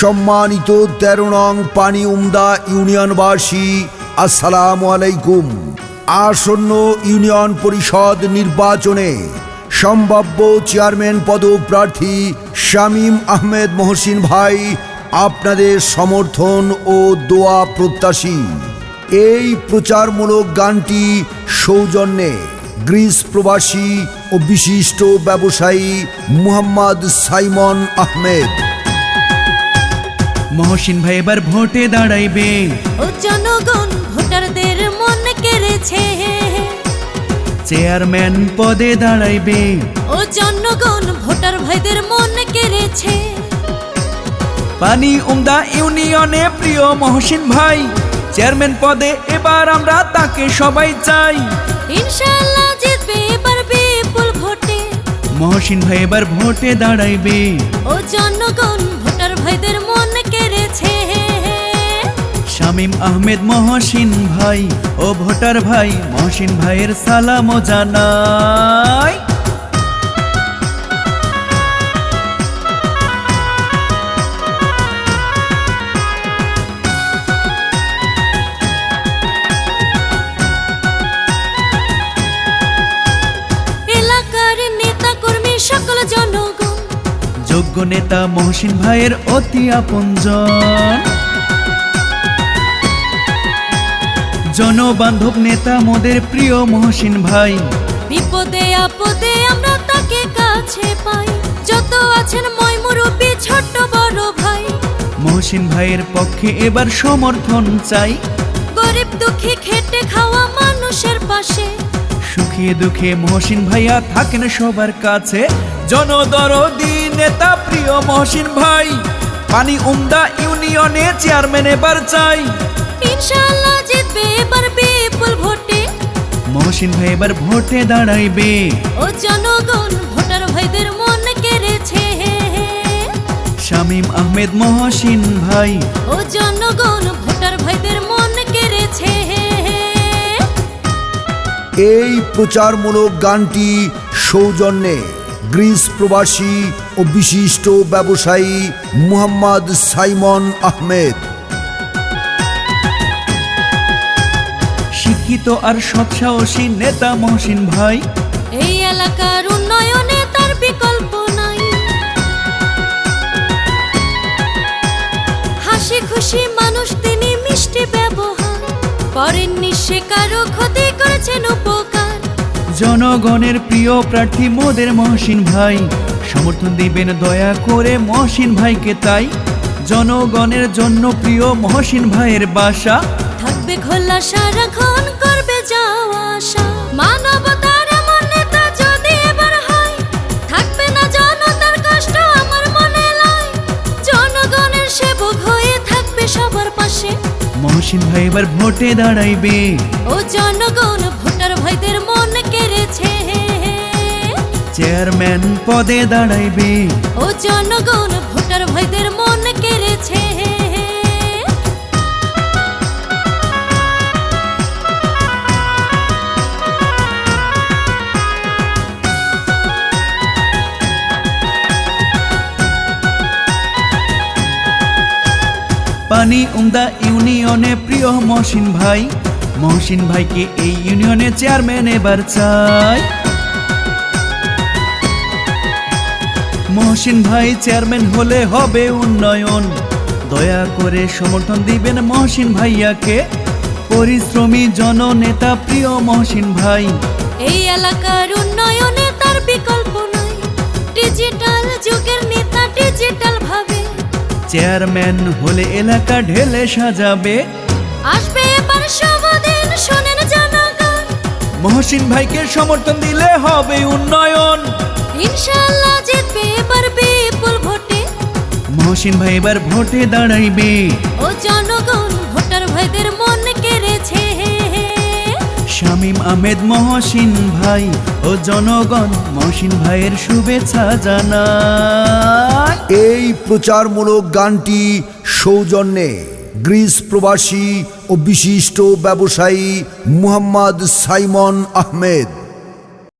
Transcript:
সম্মানিত 13 নং পানি উমদা ইউনিয়নবাসী, আসসালামু আলাইকুম। আসন্ন ইউনিয়ন পরিষদ নির্বাচনে সম্ভাব্য চেয়ারম্যান পদপ্রার্থী শামীম আহমেদ মহসিন ভাই আপনাদের সমর্থন ও দোয়া প্রত্যাশী। এই প্রচারমূলক গানটি সৌজন্যে গ্রিস প্রবাসী ও বিশিষ্ট ব্যবসায়ী মোহাম্মদ সাইমন আহমেদ। মহসিন ভাই এবার ভোটে দাঁড়াইবে, ও জনগণ ভোটারদের মন কেড়েছে। চেয়ারম্যান পদে দাঁড়াইবে, ও জনগণ ভোটার ভাইদের মন কেড়েছে। পানি উমদা ইউনিয়নে প্রিয় মহসিন ভাই, চেয়ারম্যান পদে এবার আমরা তাকে সবাই চাই। ইনশাআল্লাহ জিতবে এবার বিপুল ভোটে। মহসিন ভাই এবার ভোটে দাঁড়াইবে, ও জনগণ ভোটার ভাইদের মন কেড়েছে। শামীম আহমেদ মহসিন ভাই ও ভোটার ভাই মহসিন ভাইয়ের সালাম জানাই। এলাকার নেতা কর্মী সকল জনগণ, যোগ্য নেতা মহসিন ভাইয়ের অতি আপনজন। জনবান্ধব নেতা মোদের প্রিয় মহসিন ভাই, বিপদে আপদে আমরা তাকে কাছে পাই। যত আছেন মই মুরব্বি ছোট বড় ভাই, মহসিন ভাইয়ের পক্ষে এবার সমর্থন চাই। গরিব দুঃখী খেটে খাওয়া মানুষের পাশে, সুখে দুঃখে মহসিন ভাইয়া থাকেন সবার কাছে। জনদরদি নেতা প্রিয় মহসিন ভাই, পানি উমদা ইউনিয়নে চেয়ারম্যান এবার চাই। ইনশাআল্লাহ জিতবে এবার বিপুল ভোটে। মহসিন ভাই এবার ভোটে দাঁড়াইবে, ও জনগণ ভোটার ভাইদের মন কেড়েছে। শামীম আহমেদ মহসিন ভাই, ও জনগণ ভোটার ভাইদের মন কেড়েছে। এই প্রচারমূলক গানটি সৌজন্যে গ্রিস প্রবাসী ও বিশিষ্ট ব্যবসায়ী মোহাম্মদ সাইমন আহমেদ। শিক্ষিত আর সৎসাহসী নেতা মহসিন ভাই, এই এলাকার উন্নয়নে তার বিকল্প নাই। হাসি খুশি মানুষ তিনি, মিষ্টি ব্যবহার করেননি সে কারো ক্ষতি, করেছেন উপকার। জনগণের প্রিয় প্রার্থী মোদের মহসিন ভাই, সমর্থন দিবেন দয়া করে মহসিন ভাইকে তাই। জনগণের জন্য প্রিয় মহসিন ভাইয়ের বাসা, থাকবে খোলা সারাক্ষণ, করবে যাওয়া আসা। মানবতার এমন নেতা যদি এবার হয়, থাকবে না জনতার কষ্ট আমার মনে লয়। জনগণের সেবক হয়ে থাকবে সবার পাশে। মহসিন ভাই এবার ভোটে দাঁড়াইবে, ও জনগণ ভোটার ভাইদের মন কেড়েছে। চেয়ারম্যান পদে দাঁড়াইবে, ও জনগণ ভোটার ভাইদের মন কেড়েছে। পানি উমদা ইউনিয়নে প্রিয় মহসিন ভাই, মহসিন ভাইকে এই ইউনিয়নে চেয়ারম্যান এবার চাই। মহসিন ভাই চেয়ারম্যান হলে হবে উন্নয়ন, দয়া করে সমর্থন দিবেন মহসিন ভাইয়াকে। পরিশ্রমী জননেতা প্রিয় মহসিন ভাই, এই এলাকার উন্নয়নে তার বিকল্প নাই। ডিজিটাল যুগের নেতা ডিজিটাল ভাবে, চেয়ারম্যান হলে এলাকা ঢেলে সাজাবে। আসবে এবার শুভদিন, শোনেন জনগণ, মহসিন ভাইকে সমর্থন দিলে হবে উন্নয়ন। ইনশাআল্লাহ জিতবে এবার বিপুল ভোটে। মহসিন ভাই এবার ভোটে দাঁড়াইবে, ও জনগণ ভোটার ভাইদের মন কেড়েছে। শামীম আহমেদ মহসিন ভাই ও জনগণ মহসিন ভাইয়ের শুভেচ্ছা জানায়। এই প্রচারমূলক গানটি সৌজন্যে গ্রিস প্রবাসী ও বিশিষ্ট ব্যবসায়ী মোহাম্মদ সাইমন আহমেদ।